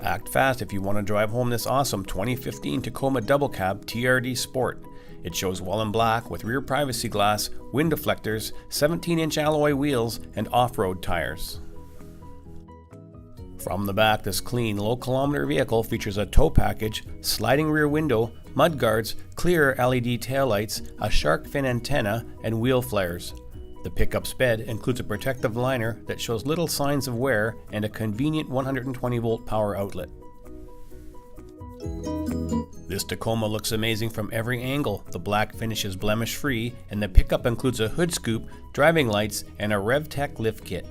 Act fast if you want to drive home this awesome 2015 Tacoma Double Cab TRD Sport. It shows well in black with rear privacy glass, wind deflectors, 17-inch alloy wheels, and off-road tires. From the back, this clean, low-kilometer vehicle features a tow package, sliding rear window, mudguards, clear LED taillights, a shark fin antenna, and wheel flares. The pickup's bed includes a protective liner that shows little signs of wear and a convenient 120-volt power outlet. This Tacoma looks amazing from every angle. The black finish is blemish-free, and the pickup includes a hood scoop, driving lights, and a RevTech lift kit.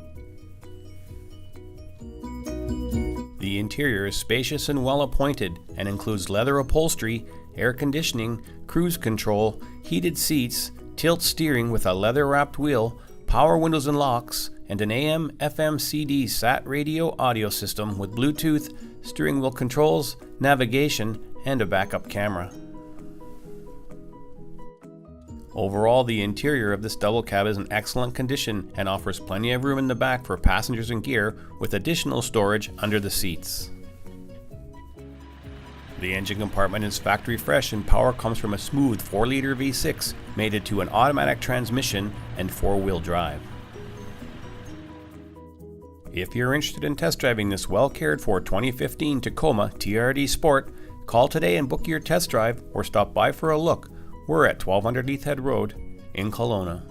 The interior is spacious and well appointed and includes leather upholstery, air conditioning, cruise control, heated seats, tilt steering with a leather-wrapped wheel, power windows and locks, and an AM, FM, CD SAT radio audio system with Bluetooth, steering wheel controls, navigation, and a backup camera. Overall, the interior of this double cab is in excellent condition and offers plenty of room in the back for passengers and gear, with additional storage under the seats. The engine compartment is factory fresh and power comes from a smooth 4-liter V6 mated to an automatic transmission and 4-wheel drive. If you're interested in test driving this well cared for 2015 Tacoma TRD Sport, call today and book your test drive or stop by for a look. We're at 1200 Leathead Road in Kelowna.